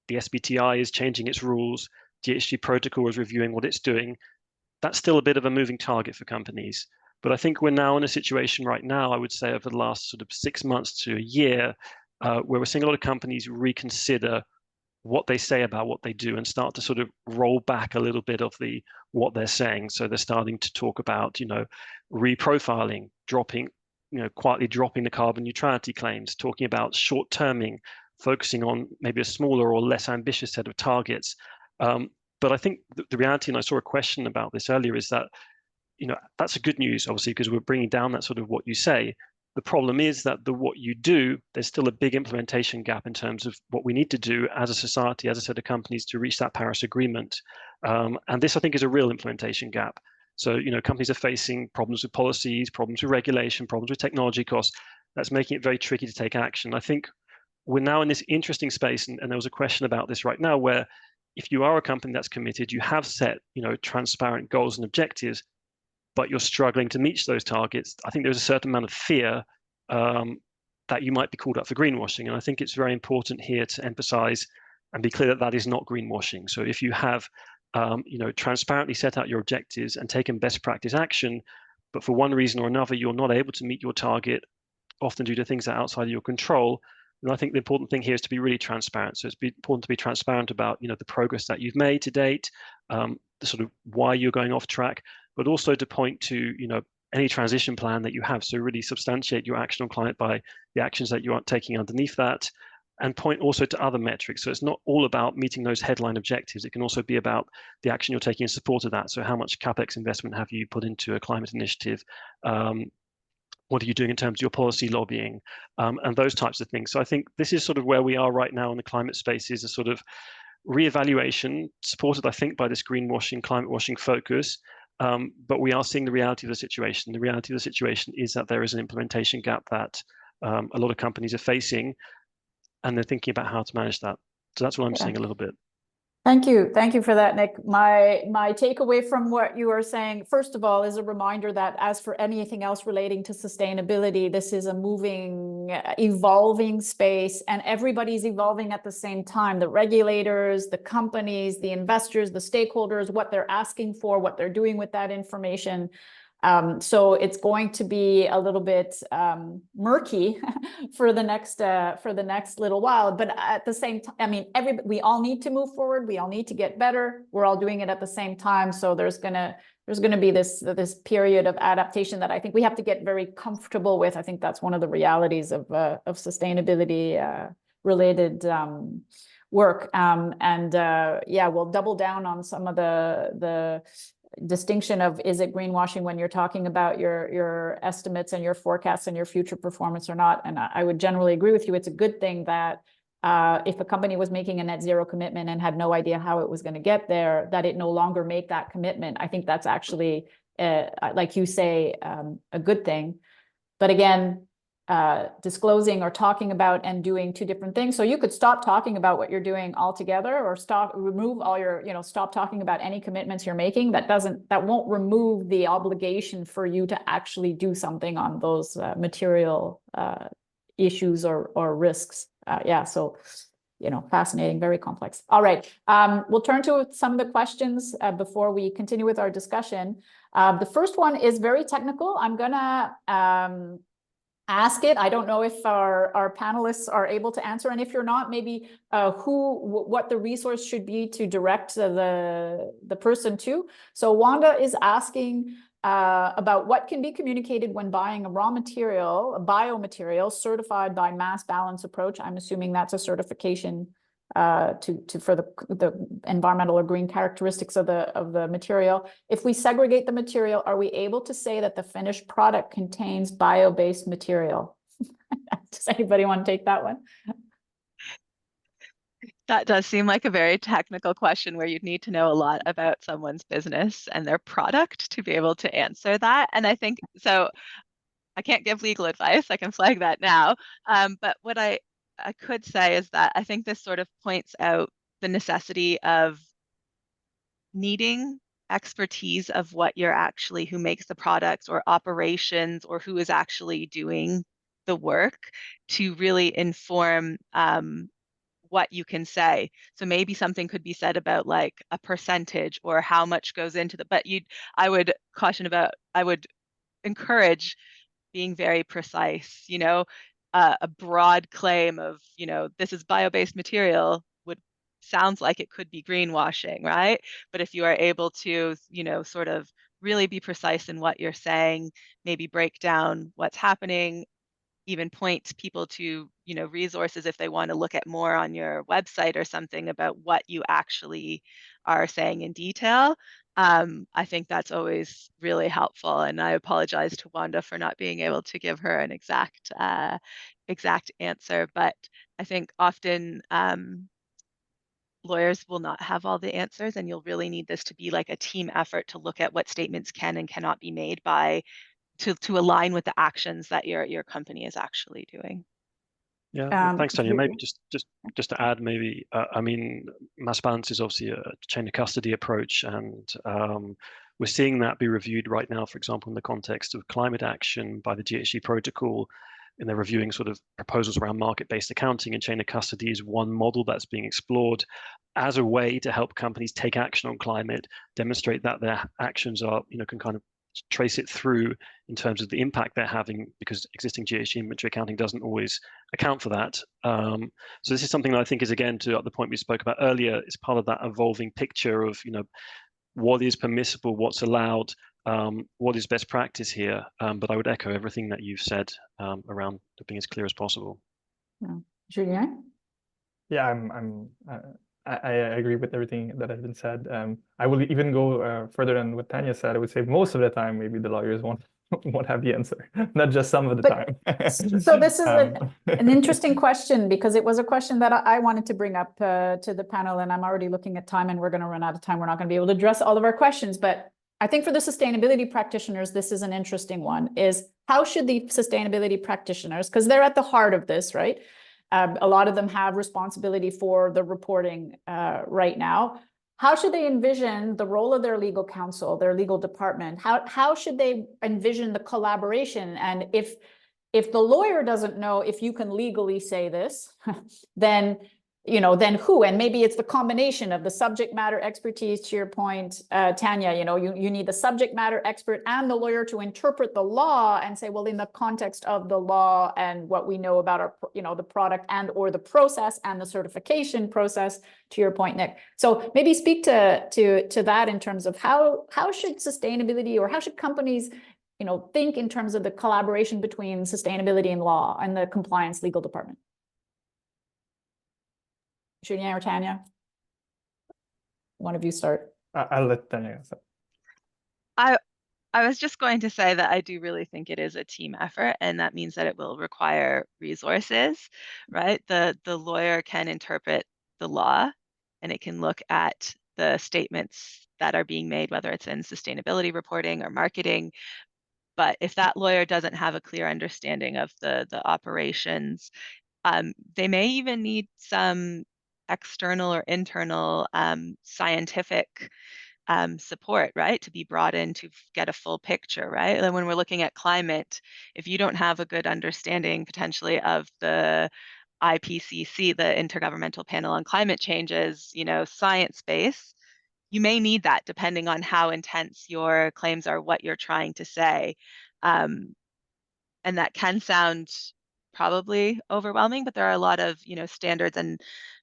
the SBTI is changing its rules, GHG protocol is reviewing what it's doing, that's still a bit of a moving target for companies. But I think we're now in a situation right now, I would say over the last sort of 6 months to a year, where we're seeing a lot of companies reconsider what they say about what they do and start to sort of roll back a little bit of what they're saying. So they're starting to talk about, reprofiling, quietly dropping the carbon neutrality claims, talking about short-terming, focusing on maybe a smaller or less ambitious set of targets. But I think the reality, and I saw a question about this earlier, is that, that's a good news, obviously, because we're bringing down that sort of what you say. The problem is that what you do, there's still a big implementation gap in terms of what we need to do as a society, as a set of companies to reach that Paris Agreement. And this, I think, is a real implementation gap. So, companies are facing problems with policies, problems with regulation, problems with technology costs. That's making it very tricky to take action. I think we're now in this interesting space, and there was a question about this right now, where if you are a company that's committed, you have set, transparent goals and objectives, but you're struggling to meet those targets, I think there's a certain amount of fear that you might be called up for greenwashing. And I think it's very important here to emphasize and be clear that that is not greenwashing. So if you have, transparently set out your objectives and taken best practice action, but for one reason or another, you're not able to meet your target, often due to things that are outside of your control, And I think the important thing here is to be really transparent. So it's important to be transparent about, the progress that you've made to date, the sort of why you're going off track, but also to point to, any transition plan that you have. So really substantiate your action on climate by the actions that you are taking underneath that, and point also to other metrics. So it's not all about meeting those headline objectives. It can also be about the action you're taking in support of that. So how much CapEx investment have you put into a climate initiative? What are you doing in terms of your policy lobbying, and those types of things. So I think this is sort of where we are right now in the climate space, is a sort of reevaluation supported, I think, by this greenwashing, climate washing focus. But we are seeing the reality of the situation. The reality of the situation is that there is an implementation gap that a lot of companies are facing, and they're thinking about how to manage that. So that's what I'm seeing a little bit. Thank you for that, Nick. My takeaway from what you are saying, first of all, is a reminder that as for anything else relating to sustainability, this is a moving, evolving space, and everybody's evolving at the same time. The regulators, the companies, the investors, the stakeholders, what they're asking for, what they're doing with that information. So it's going to be a little bit murky for the next little while. But at the same time, I mean, we all need to move forward. We all need to get better. We're all doing it at the same time. So there's gonna be this period of adaptation that I think we have to get very comfortable with. I think that's one of the realities of sustainability related work. Yeah, we'll double down on some of the distinction of, is it greenwashing when you're talking about your estimates and your forecasts and your future performance or not? And I would generally agree with you. It's a good thing that if a company was making a net zero commitment and had no idea how it was going to get there, that it no longer make that commitment. I think that's actually, like you say, a good thing. But again, disclosing or talking about and doing two different things. So you could stop talking about what you're doing altogether, or remove all your, stop talking about any commitments you're making. That won't remove the obligation for you to actually do something on those material issues or risks. Yeah, so fascinating, very complex. All right, we'll turn to some of the questions before we continue with our discussion. The first one is very technical. I'm gonna ask it. I don't know if our panelists are able to answer, and if you're not, maybe what the resource should be to direct the person to. So Wanda is asking about what can be communicated when buying a raw material, a biomaterial certified by Mass Balance Approach. I'm assuming that's a certification for the environmental or green characteristics of the material. If we segregate the material, are we able to say that the finished product contains bio-based material? Does anybody want to take that one? That does seem like a very technical question where you'd need to know a lot about someone's business and their product to be able to answer that. And I think, so I can't give legal advice, I can flag that now. But what I could say is that I think this sort of points out the necessity of needing expertise of what you're actually, who makes the products or operations, or who is actually doing the work to really inform what you can say. So maybe something could be said about like a percentage or how much goes into the, but I would encourage being very precise. A broad claim of, this is bio-based material sounds like it could be greenwashing, right? But if you are able to, sort of really be precise in what you're saying, maybe break down what's happening, even point people to, resources if they want to look at more on your website or something about what you actually are saying in detail. I think that's always really helpful. And I apologize to Wanda for not being able to give her an exact answer, but I think often lawyers will not have all the answers, and you'll really need this to be like a team effort to look at what statements can and cannot be made to align with the actions that your company is actually doing. Yeah, thanks, Tanya. Maybe just to add, maybe I mean, mass balance is obviously a chain of custody approach, and we're seeing that be reviewed right now, for example, in the context of climate action by the GHG protocol, and they're reviewing sort of proposals around market-based accounting, and chain of custody is one model that's being explored as a way to help companies take action on climate, demonstrate that their actions are, can kind of trace it through in terms of the impact they're having, because existing GHG inventory accounting doesn't always account for that. So this is something that I think is, again, to the point we spoke about earlier, is part of that evolving picture of, what is permissible, what's allowed, what is best practice here. But I would echo everything that you've said around being as clear as possible. Yeah. Julien? Yeah, I agree with everything that has been said. I will even go further than what Tanya said. I would say most of the time, maybe the lawyers won't have the answer, not just some of the time. So this is an interesting question, because it was a question that I wanted to bring up to the panel, and I'm already looking at time, and we're going to run out of time. We're not going to be able to address all of our questions, but I think for the sustainability practitioners, this is an interesting one, is how should the sustainability practitioners, because they're at the heart of this, right? A lot of them have responsibility for the reporting right now. How should they envision the role of their legal counsel, their legal department? How should they envision the collaboration? And if the lawyer doesn't know if you can legally say this, then then who? And maybe it's the combination of the subject matter expertise, to your point, Tanya, you need the subject matter expert and the lawyer to interpret the law and say, well, in the context of the law and what we know about our, the product and or the process and the certification process, to your point, Nick. So maybe speak to that in terms of how should sustainability, or how should companies think in terms of the collaboration between sustainability and law and the compliance legal department? Julien or Tanya? One of you start. I'll let Tanya start. I was just going to say that I do really think it is a team effort, and that means that it will require resources, right? The lawyer can interpret the law, and it can look at the statements that are being made, whether it's in sustainability reporting or marketing. But if that lawyer doesn't have a clear understanding of the operations, they may even need some external or internal scientific support, right, to be brought in to get a full picture, right? And when we're looking at climate, if you don't have a good understanding potentially of the IPCC, the Intergovernmental Panel on Climate Change's, science base, you may need that depending on how intense your claims are, what you're trying to say. And that can sound probably overwhelming, but there are a lot of, standards and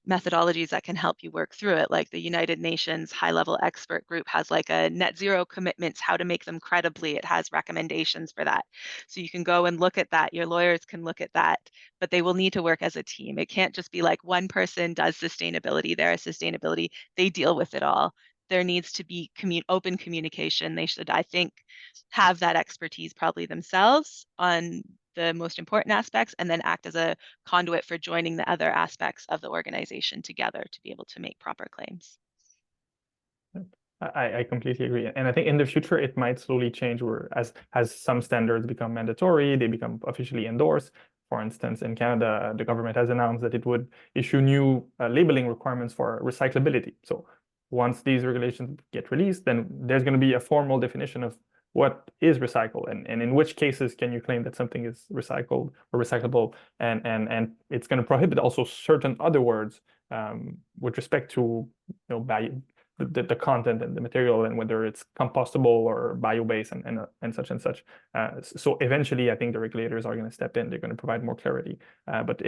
methodologies that can help you work through it. Like the United Nations high-level expert group has like a net zero commitments, how to make them credibly. It has recommendations for that. So you can go and look at that. Your lawyers can look at that, but they will need to work as a team. It can't just be like one person does sustainability, they're a sustainability, they deal with it all. There needs to be open communication. They should, I think, have that expertise probably themselves on the most important aspects, and then act as a conduit for joining the other aspects of the organization together to be able to make proper claims. I completely agree. And I think in the future, it might slowly change, where as some standards become mandatory, they become officially endorsed. For instance, in Canada, the government has announced that it would issue new labeling requirements for recyclability. So once these regulations get released, then there's going to be a formal definition of what is recycled, and in which cases can you claim that something is recycled or recyclable, and it's going to prohibit also certain other words with respect to value, the content and the material, and whether it's compostable or bio-based and such and such. So eventually, I think the regulators are going to step in. They're going to provide more clarity. But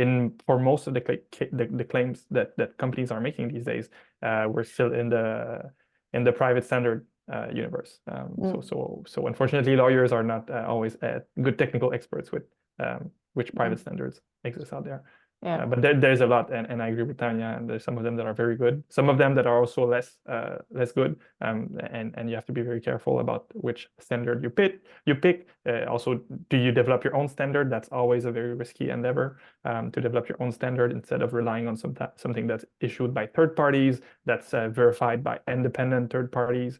for most of the claims that companies are making these days, we're still in the private standard universe. So unfortunately, lawyers are not always good technical experts with which private standards exist out there. Yeah. But there's a lot, and I agree with Tanya, and there's some of them that are very good, some of them that are also less good, and you have to be very careful about which standard you pick. Also, do you develop your own standard? That's always a very risky endeavor, to develop your own standard instead of relying on something that's issued by third parties, that's verified by independent third parties.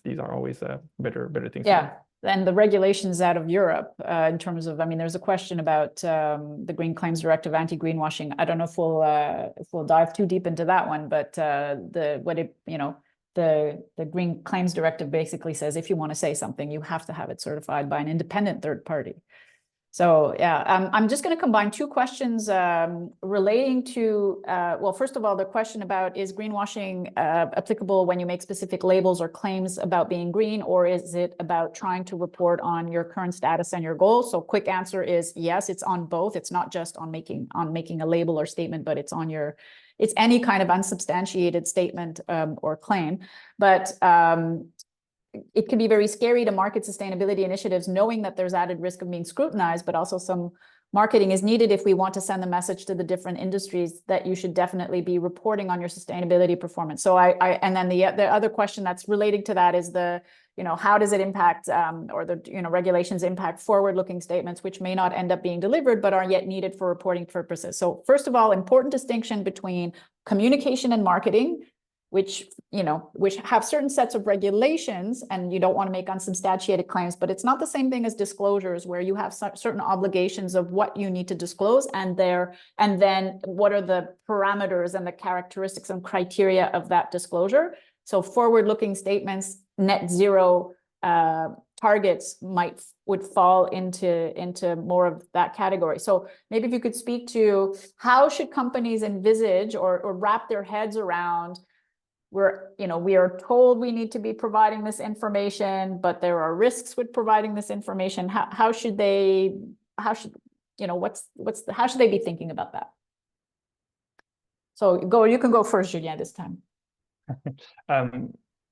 These are always better things. Yeah. And the regulations out of Europe, in terms of, there's a question about the Green Claims Directive, anti-greenwashing. I don't know if we'll dive too deep into that one, but the Green Claims Directive basically says if you want to say something, you have to have it certified by an independent third party. So yeah, I'm just going to combine two questions relating to, well, first of all, the question about is greenwashing applicable when you make specific labels or claims about being green, or is it about trying to report on your current status and your goals? So quick answer is yes, it's on both. It's not just on making a label or statement, but it's on it's any kind of unsubstantiated statement or claim. But it can be very scary to market sustainability initiatives knowing that there's added risk of being scrutinized, but also some marketing is needed if we want to send the message to the different industries that you should definitely be reporting on your sustainability performance. So and then the other question that's related to that is how does it impact or the regulations impact forward-looking statements which may not end up being delivered but are yet needed for reporting purposes. So first of all, important distinction between communication and marketing, which have certain sets of regulations, and you don't want to make unsubstantiated claims, but it's not the same thing as disclosures where you have certain obligations of what you need to disclose and then what are the parameters and the characteristics and criteria of that disclosure. So forward-looking statements, net zero targets would fall into more of that category. So maybe if you could speak to how should companies envisage or wrap their heads around we are told we need to be providing this information, but there are risks with providing this information. How should they be thinking about that? So you can go first, Julien, this time.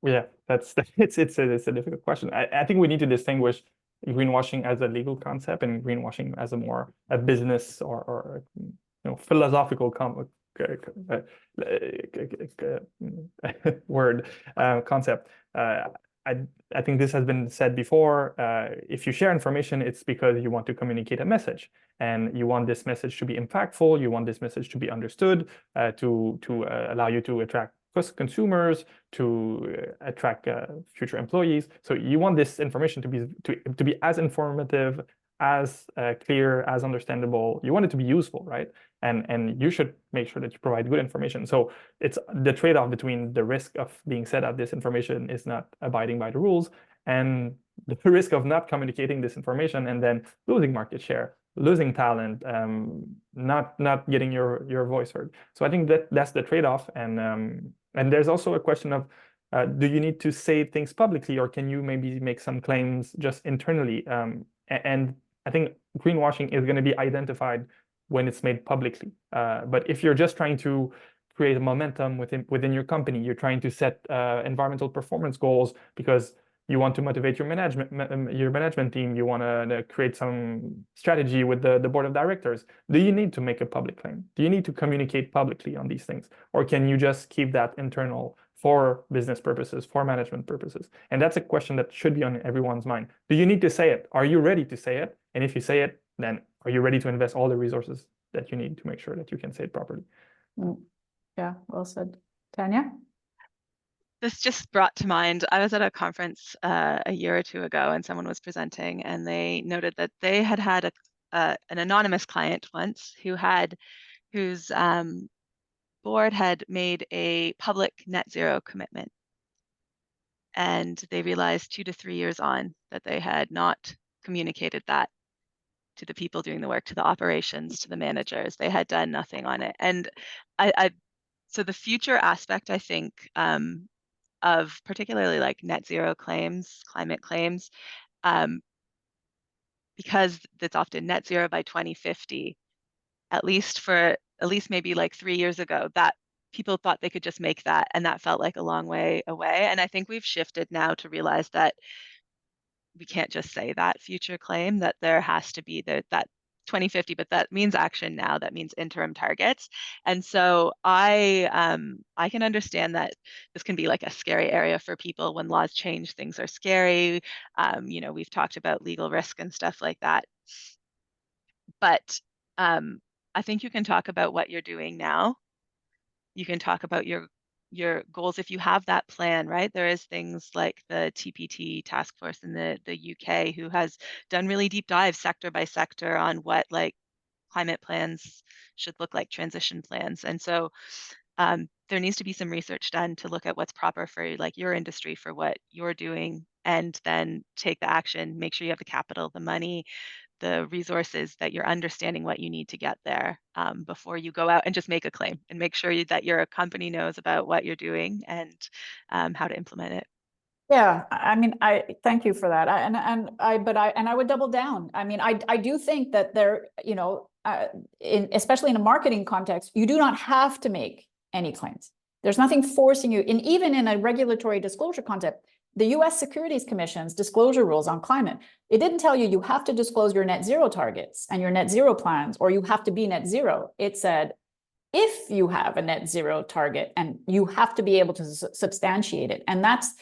Yeah, it's a difficult question. I think we need to distinguish greenwashing as a legal concept and greenwashing as a business or philosophical concept. I think this has been said before. If you share information, it's because you want to communicate a message, and you want this message to be impactful. You want this message to be understood, to allow you to attract consumers, to attract future employees. So you want this information to be as informative, as clear, as understandable. You want it to be useful, right? And you should make sure that you provide good information. So it's the trade-off between the risk of being said that this information is not abiding by the rules and the risk of not communicating this information and then losing market share, losing talent, not getting your voice heard. So I think that's the trade-off. And there's also a question of do you need to say things publicly, or can you maybe make some claims just internally? And I think greenwashing is going to be identified when it's made publicly. But if you're just trying to create a momentum within your company, you're trying to set environmental performance goals because you want to motivate your management team, you want to create some strategy with the board of directors, do you need to make a public claim? Do you need to communicate publicly on these things? Or can you just keep that internal for business purposes, for management purposes? And that's a question that should be on everyone's mind. Do you need to say it? Are you ready to say it? And if you say it, then are you ready to invest all the resources that you need to make sure that you can say it properly? Yeah, well said. Tanya? This just brought to mind, I was at a conference a year or two ago, and someone was presenting, and they noted that they had an anonymous client once whose board had made a public net zero commitment. And they realized 2 to 3 years on that they had not communicated that to the people doing the work, to the operations, to the managers. They had done nothing on it. And so the future aspect, I think, of particularly like net zero claims, climate claims, because it's often net zero by 2050, at least maybe like 3 years ago, that people thought they could just make that, and that felt like a long way away. And I think we've shifted now to realize that we can't just say that future claim, that there has to be that 2050, but that means action now, that means interim targets. And so I can understand that this can be like a scary area for people. When laws change, things are scary. We've talked about legal risk and stuff like that. But I think you can talk about what you're doing now. You can talk about your goals if you have that plan, right? There is things like the TPT task force in the UK who has done really deep dives sector by sector on what like climate plans should look like, transition plans. And so there needs to be some research done to look at what's proper for like your industry, for what you're doing, and then take the action, make sure you have the capital, the money, the resources, that you're understanding what you need to get there before you go out and just make a claim, and make sure that your company knows about what you're doing and how to implement it. Yeah, I mean, I thank you for that. But I would double down. I mean, I do think that there, you know, especially in a marketing context, you do not have to make any claims. There's nothing forcing you, and even in a regulatory disclosure context, the US Securities Commission's disclosure rules on climate, it didn't tell you have to disclose your net zero targets and your net zero plans, or you have to be net zero. It said, if you have a net zero target, and you have to be able to substantiate it. And that's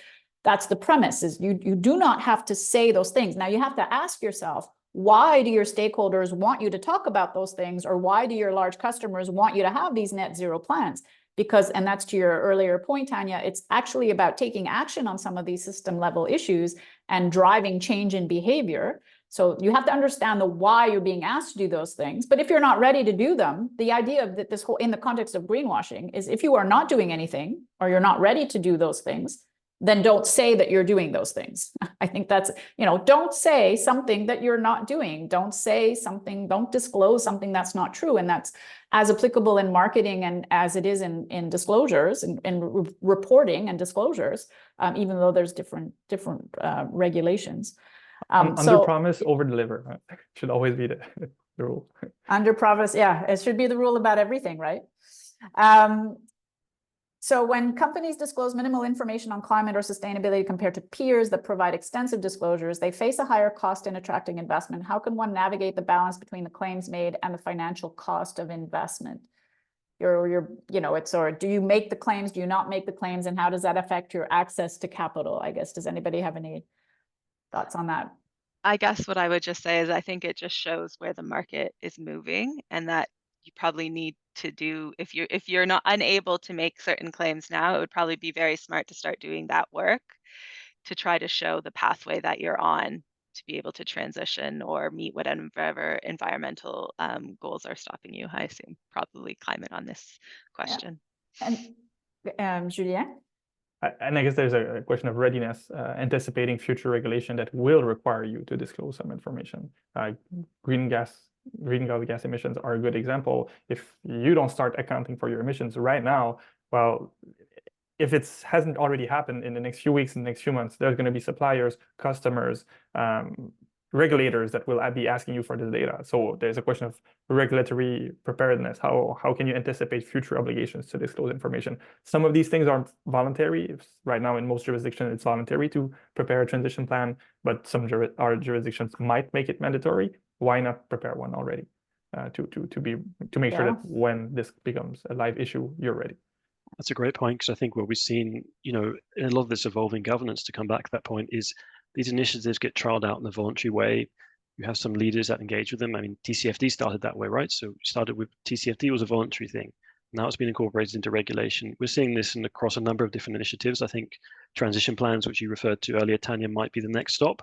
the premise, is you do not have to say those things. Now you have to ask yourself, why do your stakeholders want you to talk about those things? Or why do your large customers want you to have these net zero plans? Because, and that's to your earlier point, Tanya, it's actually about taking action on some of these system level issues and driving change in behavior. So you have to understand the why you're being asked to do those things. But if you're not ready to do them, the idea of that, this whole, in the context of greenwashing, is if you are not doing anything, or you're not ready to do those things, then don't say that you're doing those things. I think that's, you know, don't say something that you're not doing. Don't say something, don't disclose something that's not true. And that's as applicable in marketing and as it is in disclosures and reporting and disclosures, even though there's different regulations. Under promise, over deliver should always be the rule. Under promise, yeah, it should be the rule about everything, right? So when companies disclose minimal information on climate or sustainability compared to peers that provide extensive disclosures, they face a higher cost in attracting investment. How can one navigate the balance between the claims made and the financial cost of investment? You know, it's, or do you make the claims? Do you not make the claims? And how does that affect your access to capital? I guess, does anybody have any thoughts on that? I guess what I would just say is I think it just shows where the market is moving, and that you probably need to do, if you're not unable to make certain claims now, it would probably be very smart to start doing that work to try to show the pathway that you're on to be able to transition or meet whatever environmental goals are stopping you. I assume probably climate on this question. Yeah. And Julien? And I guess there's a question of readiness, anticipating future regulation that will require you to disclose some information. Greenhouse gas emissions are a good example. If you don't start accounting for your emissions right now, well, if it hasn't already happened in the next few weeks, in the next few months, there's going to be suppliers, customers, regulators that will be asking you for this data. So there's a question of regulatory preparedness. How can you anticipate future obligations to disclose information? Some of these things are voluntary. Right now, in most jurisdictions, it's voluntary to prepare a transition plan, but some jurisdictions might make it mandatory. Why not prepare one already to make sure that when this becomes a live issue, you're ready? That's a great point, because I think what we've seen, you know, in a lot of this evolving governance, to come back to that point, is these initiatives get trialed out in a voluntary way. You have some leaders that engage with them. I mean, TCFD started that way, right? So we started with TCFD was a voluntary thing. Now it's been incorporated into regulation. We're seeing this across a number of different initiatives. I think transition plans, which you referred to earlier, Tanya, might be the next stop.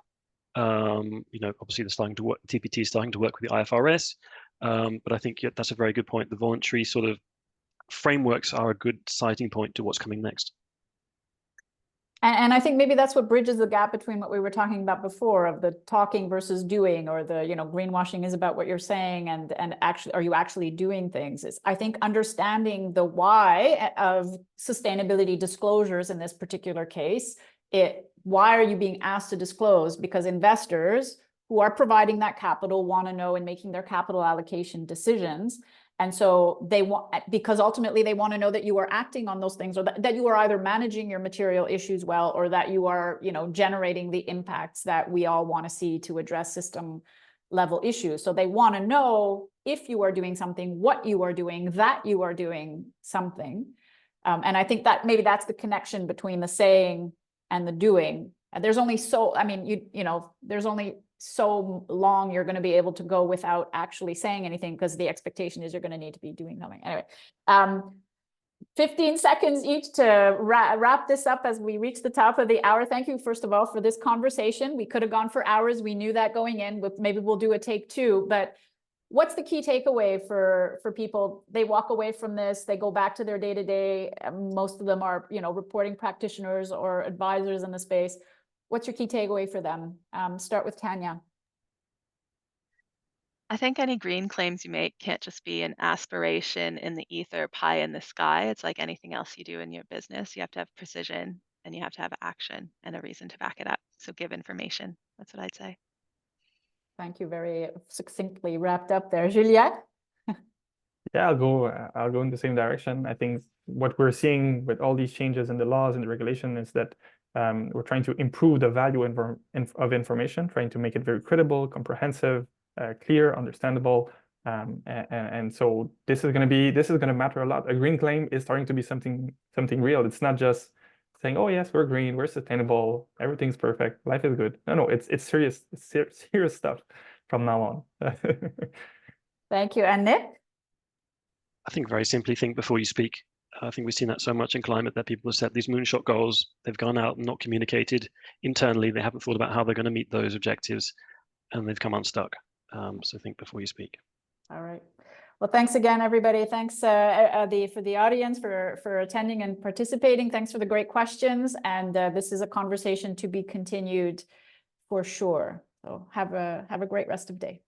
You know, obviously they're starting to work, TPT is starting to work with the IFRS. But I think that's a very good point. The voluntary sort of frameworks are a good sighting point to what's coming next. And I think maybe that's what bridges the gap between what we were talking about before, of the talking versus doing, or the, you know, greenwashing is about what you're saying and actually, are you actually doing things? Is, I think, understanding the why of sustainability disclosures in this particular case. Why are you being asked to disclose? Because investors who are providing that capital want to know in making their capital allocation decisions. And so they want, because ultimately they want to know that you are acting on those things, or that you are either managing your material issues well, or that you are, you know, generating the impacts that we all want to see to address system level issues. So they want to know if you are doing something, what you are doing, that you are doing something. And I think that maybe that's the connection between the saying and the doing. And there's only so, I mean, you know, there's only so long you're going to be able to go without actually saying anything, because the expectation is you're going to need to be doing something. Anyway, 15 seconds each to wrap this up as we reach the top of the hour. Thank you, first of all, for this conversation. We could have gone for hours. We knew that going in. Maybe we'll do a take two, but what's the key takeaway for people? They walk away from this, they go back to their day-to-day. Most of them are, you know, reporting practitioners or advisors in the space. What's your key takeaway for them? Start with Tanya. I think any green claims you make can't just be an aspiration in the ether, pie in the sky. It's like anything else you do in your business. You have to have precision and you have to have action and a reason to back it up. So give information. That's what I'd say. Thank you. Very succinctly wrapped up there. Juliette? Yeah, I'll go in the same direction. I think what we're seeing with all these changes in the laws and the regulation is that we're trying to improve the value of information, trying to make it very credible, comprehensive, clear, understandable. And so this is going to matter a lot. A green claim is starting to be something real. It's not just saying, oh yes, we're green, we're sustainable, everything's perfect, life is good. No, it's serious, serious stuff from now on. Thank you. And Nick? I think very simply, think before you speak. I think we've seen that so much in climate that people have set these moonshot goals. They've gone out and not communicated internally. They haven't thought about how they're going to meet those objectives, and they've come unstuck. So think before you speak. All right. Well, thanks again, everybody. Thanks for the audience for attending and participating. Thanks for the great questions. And this is a conversation to be continued for sure. So have a great rest of the day.